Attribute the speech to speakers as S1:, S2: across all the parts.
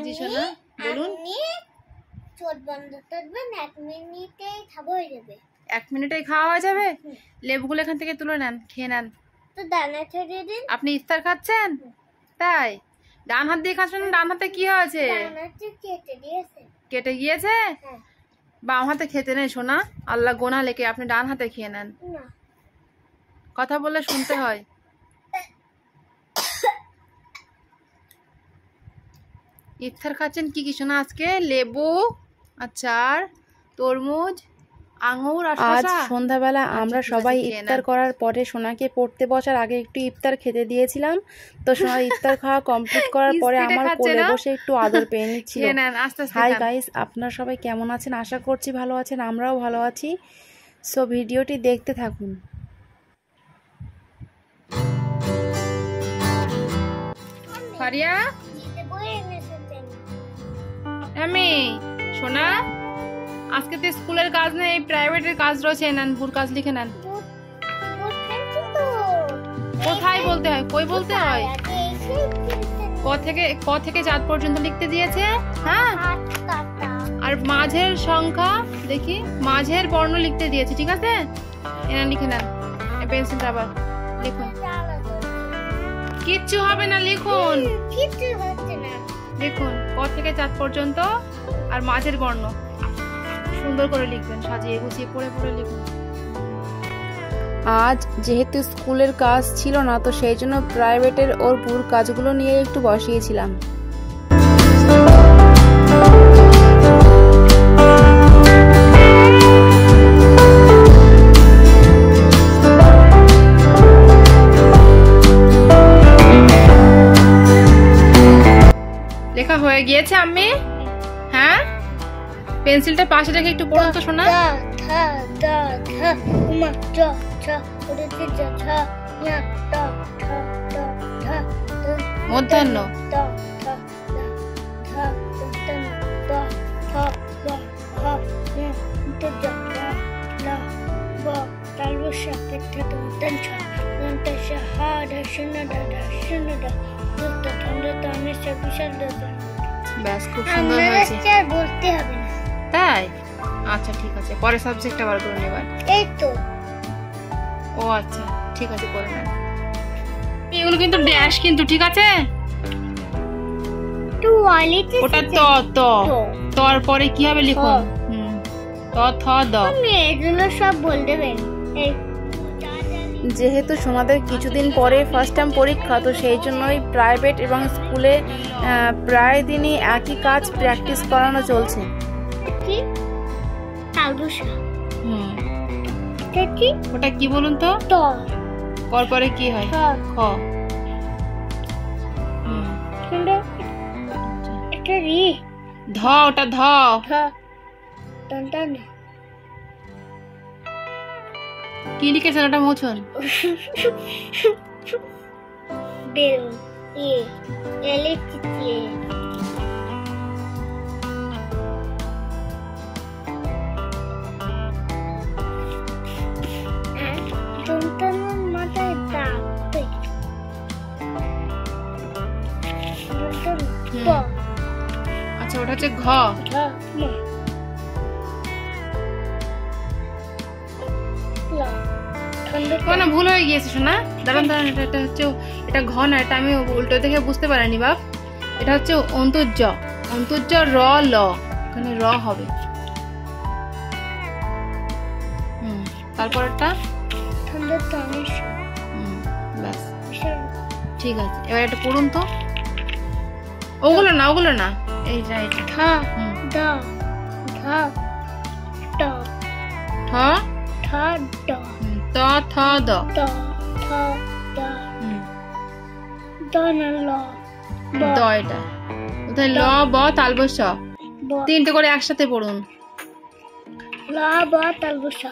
S1: জি সোনা বলুন।
S2: চোট বন্ধ করবেন, 1 মিনিটেই খাওয়া হয়ে যাবে।
S1: 1 মিনিটেই খাওয়া হয়ে যাবে? লেবুগুলো এখান থেকে তুলে নেন, খেয়ে নেন।
S2: তো দানা ছড়িয়ে দিন।
S1: আপনি ইফতার খাচ্ছেন? তাই ডান হাত দিয়ে খাচ্ছেন? ডান হাতে কি হয়েছে?
S2: কেটে দিয়েছে।
S1: কেটে গিয়েছে? বাম হাতে খেতে নেই সোনা, আল্লাহ গোনা লেখে। আপনি ডান হাতে খেয়ে নেন। কথা বললে শুনতে হয়। ইফতার খাচ্ছেন কি কি সোনা আজকে? লেবু, আচার, তরমুজ, আঙুর আর শসা। আজ সন্ধ্যাবেলা আমরা সবাই ইফতার করার পরে সোনাকে পড়তে বসার আগে একটু ইফতার খেতে দিয়েছিলাম। তো সোনা ইফতার খাওয়া কমপ্লিট করার পরে আমার কোলে বসে একটু আদর পেয়ে নিচ্ছিল। হাই গাইস, আপনারা সবাই কেমন আছেন? আশা করছি ভালো আছেন, আমরাও ভালো আছি। সো ভিডিওটি দেখতে থাকুন। ফারিয়া, আমি সোনা আজকে তো স্কুলের কাজ নেই, প্রাইভেটের কাজ রয়েছে। নেন, বুর কাজ লিখে নেন। কোথায় বলতে হয়? কই বলতে হয়? ক থেকে 4 পর্যন্ত লিখতে দিয়েছে। হ্যাঁ, আর মাঝের সংখ্যা দেখি, মাঝের বর্ণ লিখতে দিয়েছে। ঠিক আছে, এনা লিখে নেন। পেন্সিলটা আবার লিখুন। কিচ্ছু হবে না, লিখুন। লিখুন ক থেকে 4 পর্যন্ত আর মাঝের বর্ণ সুন্দর করে লিখবেন, সাজিয়ে গুছিয়ে পড়ে পড়ে লিখুন। আজ যেহেতু স্কুলের কাজ ছিল না, তো সেই জন্য প্রাইভেটের ওর পুর কাজগুলো নিয়ে একটু বসিয়েছিলাম। লেখা হয়ে গিয়েছে আম্মি? হ্যাঁ, পেন্সিলটা পাশে রেখে একটু পড়ুন তো শোনা। মধ্যাহ্ন, ব্যাস, খুব সুন্দর হয়েছে।
S2: বলতে হবে না?
S1: তাই, আচ্ছা ঠিক আছে। পরে সাবজেক্টটা বার করে নেবেন।
S2: এই তো।
S1: ও আচ্ছা, ঠিক আছে, করে নেন। এগুলো কিন্তু ড্যাশ কিন্তু, ঠিক আছে? ওটা ত তর পরে কি হবে লিখুন। ত থ দ।
S2: আমি এগুলো সব বল দেবেন।
S1: যেহেতু সোনাদের কিছুদিন পরে ফার্স্ট টাইম পরীক্ষা, তো সেই জন্যই প্রাইভেট এবং স্কুলে প্রায় দিনই একই কাজ প্র্যাকটিস করানো চলছে। ওটা কি বলুন তো? কর পরে কি হয়? খ। ধ, ওটা ধ। কি লিখেছেন ওটা মুছুন। আচ্ছা, ওটা হচ্ছে ঘ। না, ভুল হয়ে গিয়েছে শোনা। দাঁড়ান দাঁড়ান, এটা হচ্ছে, এটা ঘ না, এটা আমি উল্টো দেখে বুঝতে পারিনি বাপ। এটা হচ্ছে অন্তর্জ। অন্তর্জ র ল, এখানে র হবে। তারপরটা ব্যাস, ঠিক আছে। এবার এটা পড়ুন তো। ওগুলো না, ওগুলো না, এই যা এটা। ঠ ত থ দ। দ, এটা কোথায়? ল ব তালব শ। 3টে করে একসাথে পড়ুন।
S2: ল ব তালব শ।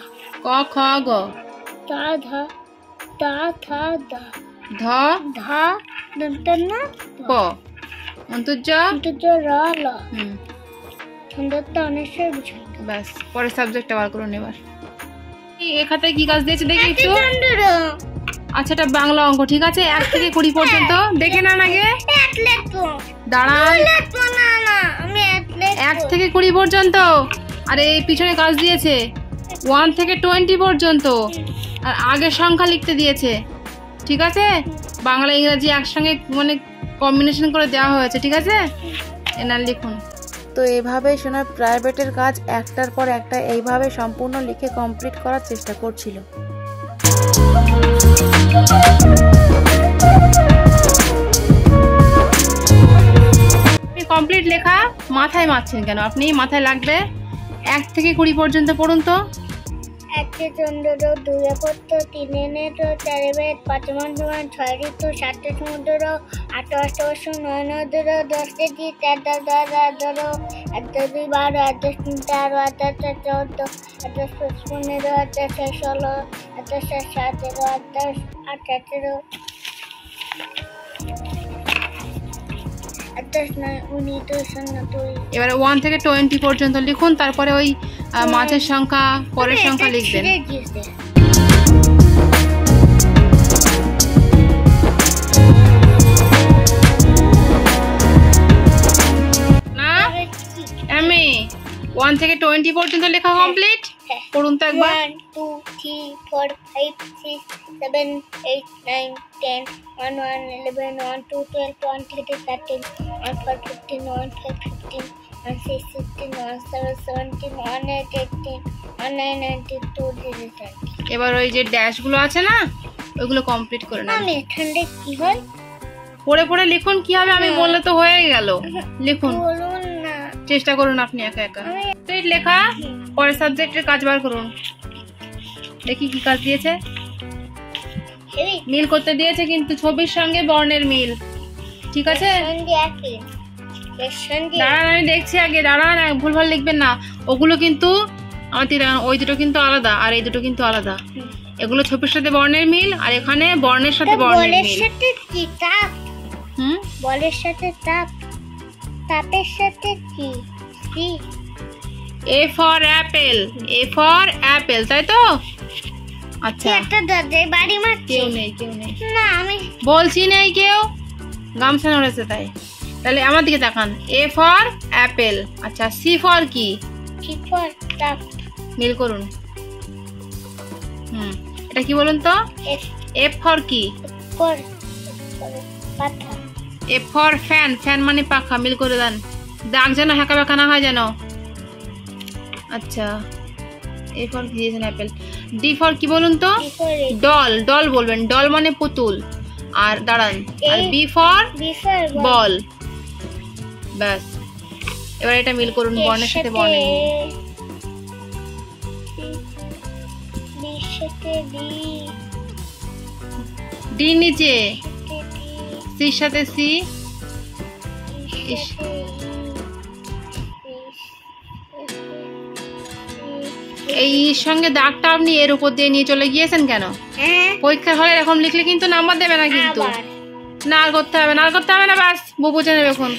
S1: ক খ গ।
S2: তা ধা তা থা দা।
S1: ধ
S2: ধা দন্তন্য
S1: প। অন্তর্জ
S2: র ল। ছন্দটা অনেশ্বর বুঝাই।
S1: ব্যাস, পরে সাবজেক্টটা বার করুন। এবার এই খাতায় কি কাজ দিয়েছে দেখি একটু। আচ্ছা এটা বাংলা অঙ্ক, ঠিক আছে? 1 থেকে 20 পর্যন্ত দেখে নেন আগে। দাঁড়ান, 1 থেকে 20 পর্যন্ত। আর এই পিছনে কাজ দিয়েছে 1 থেকে 20 পর্যন্ত, আর আগের সংখ্যা লিখতে দিয়েছে, ঠিক আছে? বাংলা ইংরেজি একসঙ্গে মানে কম্বিনেশন করে দেওয়া হয়েছে, ঠিক আছে? এনার লিখুন। তো এভাবেই সোনার প্রাইভেটের কাজ একটার পর একটা এইভাবে সম্পূর্ণ লিখে কমপ্লিট করার চেষ্টা করছিল। কমপ্লিট লেখা মাথায় মারছেন কেন আপনি? মাথায় লাগবে। 1 থেকে 20 পর্যন্ত পড়ুন তো।
S2: 1 চন্দ্র, 2 নক্ষত্র, 3 নেত্র, 4 বেদ, 5 মন্ডল, 6 ঋতু, 7 সমুদ্র, 8 অষ্টবর্ষ, 9 নদী, 10 কেজি, 4 10 12, 1 2 12, 1 10 13, 1 10 14, 1 10 15, 1 10 16, 1 10 17, 1 10 18, 19।
S1: এবারে 1 থেকে 20 পর্যন্ত লিখুন, তারপরে ওই মাছের সংখ্যা পরের সংখ্যা লিখবেন। না আমি 1 থেকে 20 পর্যন্ত লেখা কমপ্লিট। পড়ুন তো একবার।
S2: 1 2 3 4 5 6 7 8 9 10 11 11 12 12 13 13 14 15 15 16 17 17 18 19 20।
S1: এবার ওই যে ড্যাশ গুলো আছে না, ওইগুলো কমপ্লিট করে নেন।
S2: আমি এখানে কি হয়
S1: পড়ে পড়ে লিখুন, কি হবে আমি বললে তো হয়ে গেল। লিখুন,
S2: বলুন না,
S1: চেষ্টা করুন আপনি একা একা। লেখা পরের সাবজেক্টের কাজ বার করুন। দেখি কি কাজ দিয়েছে। মিল করতে দিয়েছে কিন্তু ছবির সঙ্গে বর্ণের মিল, ঠিক আছে? দাঁড়ান আমি দেখছি আগে, দাঁড়ান, ভুলভাল লিখবেন না। ওগুলো কিন্তু ওই দুটো কিন্তু আলাদা, আর এই দুটো কিন্তু আলাদা। এগুলো ছবির সাথে বর্ণের মিল, আর এখানে বর্ণের সাথে বর্ণের মিল।
S2: বলের সাথে তাপ, তাপের সাথে কি?
S1: A for apple, A for apple, তাই তো? আচ্ছা
S2: একটা দরজায় বাড়ি মারছে।
S1: কেউ নেই
S2: না আমি
S1: বলছি নেই কেউ, গামছা নড়েছে তাই। তাহলে আমার দিকে তাকান। A for apple, আচ্ছা C for কি?
S2: C for তাপ।
S1: মিল করুন। এটা কি বলুন তো? F for কি?
S2: for পাখা।
S1: F for fan, fan মানে পাখা, মিল করে দেন। দাগ যেন হাঁকা বাঁকা না হয় যেন। আচ্ছা A for কি দিয়েছেন? অ্যাপেল। D for কি বলুন তো? ডল, ডল বলবেন, ডল মানে পুতুল। আর দাঁড়ান, আর B for বল। ব্যাস, এবার এটা মিল করুন বর্ণের সাথে বর্ণের মিল। ডি নিচে, সির সাথে সি। এই সঙ্গে দাগটা আপনি এর উপর দিয়ে নিয়ে চলে গিয়েছেন কেন? পরীক্ষার হলে এরকম লিখলে কিন্তু নাম্বার দেবে না কিন্তু। না আর করতে হবে না, আর করতে হবে না, ব্যাস বউ বুঝে নেবে এখন,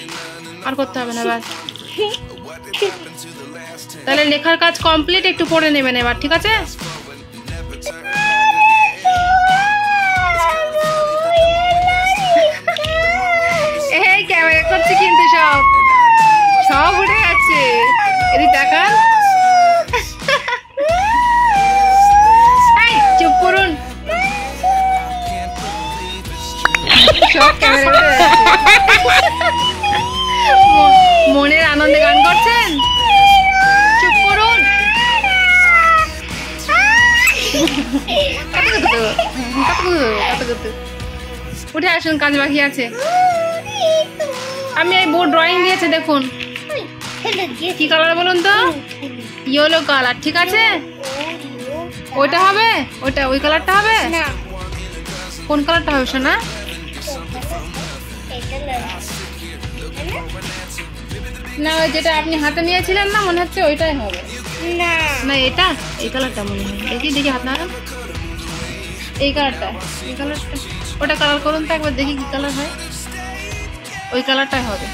S1: আর করতে হবে না, ব্যাস। তাহলে লেখার কাজ কমপ্লিট, একটু পড়ে নেবেন এবার, ঠিক আছে? এই ক্যামেরা করছে কিন্তু সব সব উঠে গেছে। এদিকে তাকান, চুপ করুন, সব ক্যামেরা উঠে গেছে। মনের আনন্দে গান করছেন, চুপ করুন। উঠে আসুন, কাজ বাকি আছে। আমি এই বোর্ড ড্রয়িং দিয়েছে দেখুন, কি কালার বলুন তো? ইয়েলো কালার, ঠিক আছে? ওইটা হবে? ওইটা ওই কালারটা হবে? কোন কালারটা হবে শোনা? না ওই যেটা আপনি হাতে নিয়েছিলেন না, মনে হচ্ছে ওইটাই হবে। না এটা, এই কালারটা মনে হয়। দেখি দেখি হাত নাড়ান, এই কালারটা, এই কালারটা। ওটা কালার করুন তো একবার, দেখি কি কালার হয়। ওই কালারটাই হবে,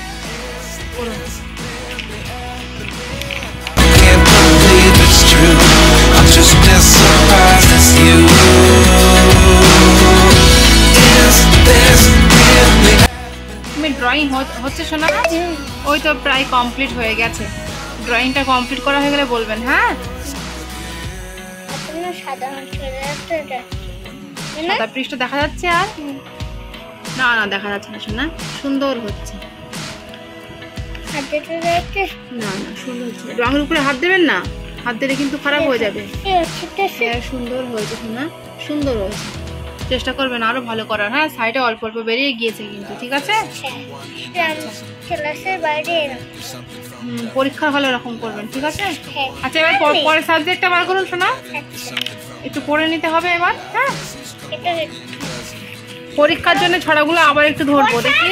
S1: করুন।
S3: I'm just as surprised as you.
S1: তুমি ড্রয়িং হচ্ছে শোনা? ওই তো প্রায় কমপ্লিট হয়ে গেছে। ড্রয়িংটা কমপ্লিট করা হয়ে গেলে বলবেন। হ্যাঁ, সাদা পৃষ্ঠ দেখা যাচ্ছে আর না না দেখা যাচ্ছে না শোনা, সুন্দর হচ্ছে। না না সুন্দর হচ্ছে। রঙের উপরে হাত দেবেন না, হাত দিলে কিন্তু খারাপ হয়ে যাবে। সুন্দর হয়েছে শোনা, সুন্দর হয়েছে। চেষ্টা করবেন আরো ভালো করার। হ্যাঁ, সাইডে অল্প অল্প বেরিয়ে গিয়েছে কিন্তু, ঠিক আছে? পরীক্ষার হলে এরকম করবেন, ঠিক আছে? আচ্ছা, এবার পরের সাবজেক্টটা বার করুন শোনা, একটু পড়ে নিতে হবে এবার। হ্যাঁ, পরীক্ষার জন্য ছড়াগুলো আবার একটু ধরবো, দেখি।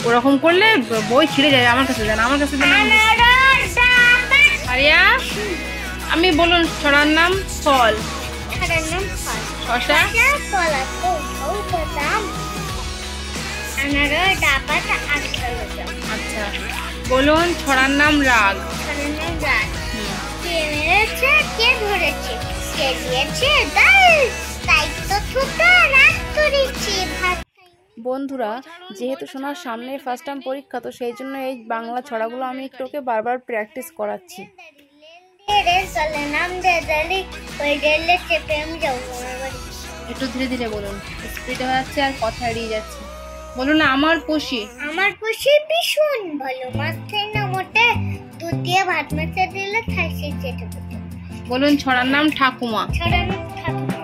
S1: ওরকম করলে বই ছিঁড়ে যায়। আমার কাছে দেন, আমার কাছে দেন। আরিয়া, আমি বলুন ছড়ার নাম ফল। শশা, আচ্ছা বলুন ছড়ার নাম রাগ। বন্ধুরা, যেহেতু সোনার সামনে ফার্স্ট টাইম পরীক্ষা, তো সেই জন্য এই বাংলা ছড়াগুলো আমি একটু ওকে বারবার প্র্যাকটিস করাচ্ছি। একটু ধীরে ধীরে বলুন, স্পিড হয়ে যাচ্ছে আর কথা এড়িয়ে যাচ্ছে। বলুন আমার পুষি।
S2: আমার পুষি ভীষণ ভালো, মাছ খাই না মোটে, দুধ দিয়ে ভাত মেখে দিলে খাইছে চেটে পুটে।
S1: বলুন ছড়ার নাম ঠাকুমা।
S2: ছড়ার নাম ঠাকুমা।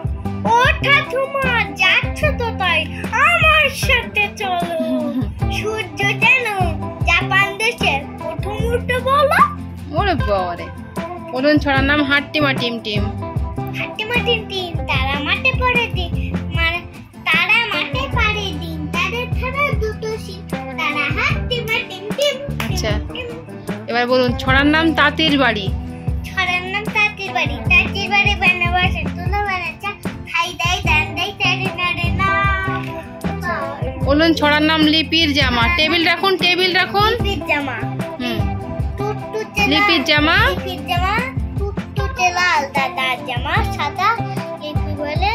S2: ও ঠাকুমা, যাচ্ছ তো তাই আমার সাথে চলো। সূর্য যেন জাপান দেশের প্রথম উঠে বলো।
S1: ওরে বাবারে। বলুন ছড়ার নাম হাট্টিমা টিম টিম।
S2: হাট্টিমা টিম টিম, তারা মাঠে পড়ে দিন, মানে তারা মাঠে পাড়ে দিন, তাদের ছাড়া দুটো শীত, তারা হাট্টিমা টিম টিম।
S1: আচ্ছা, এবার বলুন ছড়ার নাম তাঁতির বাড়ি।
S2: ছড়ার নাম তাঁতির বাড়ি। তাঁতির বাড়ি বানাবাসে তুলো বানাচ্ছা, খাই দেয় দান দেয় তারে নাড়ে না।
S1: বলুন ছড়ার নাম লিপির জামা। টেবিল রাখুন, টেবিল রাখুন।
S2: লিপির জামা।
S1: লিপির জামা।
S2: লিপির জামা টুকটুকে লাল, দাদার জামা সাদা। লিপি বলে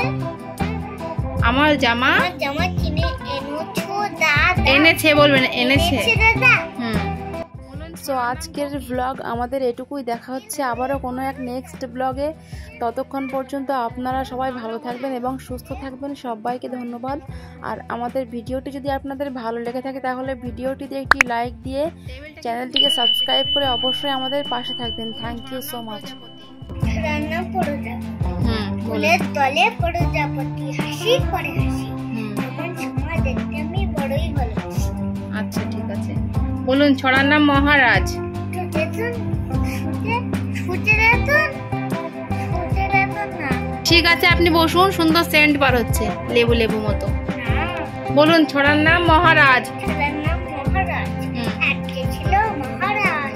S1: আমার জামা।
S2: আমার জামা কিনে এনেছো দাদা।
S1: এনেছে বলবেন, এনেছে
S2: দাদা।
S1: সো আজকের ব্লগ আমাদের এটুকুই। দেখা হচ্ছে আবারও কোনো এক নেক্সট ব্লগে। ততক্ষণ পর্যন্ত আপনারা সবাই ভালো থাকবেন এবং সুস্থ থাকবেন। সবাইকে ধন্যবাদ। আর আমাদের ভিডিওটি যদি আপনাদের ভালো লেগে থাকে তাহলে ভিডিওটিতে একটি লাইক দিয়ে চ্যানেলটিকে সাবস্ক্রাইব করে অবশ্যই আমাদের পাশে থাকবেন। Thank you so much.
S2: রান্না পড়ে যাবে, ফুলের তলে পড়ে যাবতি, হাসি করে হাসি, আমার সময় দেখতে আমি বড়ই ভালোবাসি।
S1: আচ্ছা ঠিক আছে, বলুন ছড়ার নাম মহারাজ। ঠিক আছে, আপনি বসুন, সুন্দর সেন্ট বার হচ্ছে লেবু লেবু মতো। বলুন ছড়ার নাম মহারাজ।
S2: ছড়ার নাম মহারাজ। আজকে ছিল মহারাজ,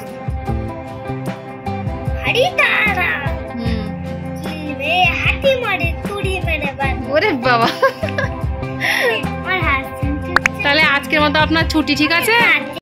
S2: হাড়ি তারা চিলবে, হাতি মারে তুড়ি মেরে বান।
S1: ওরে বাবা, তাহলে আজকের মতো আপনার ছুটি, ঠিক আছে?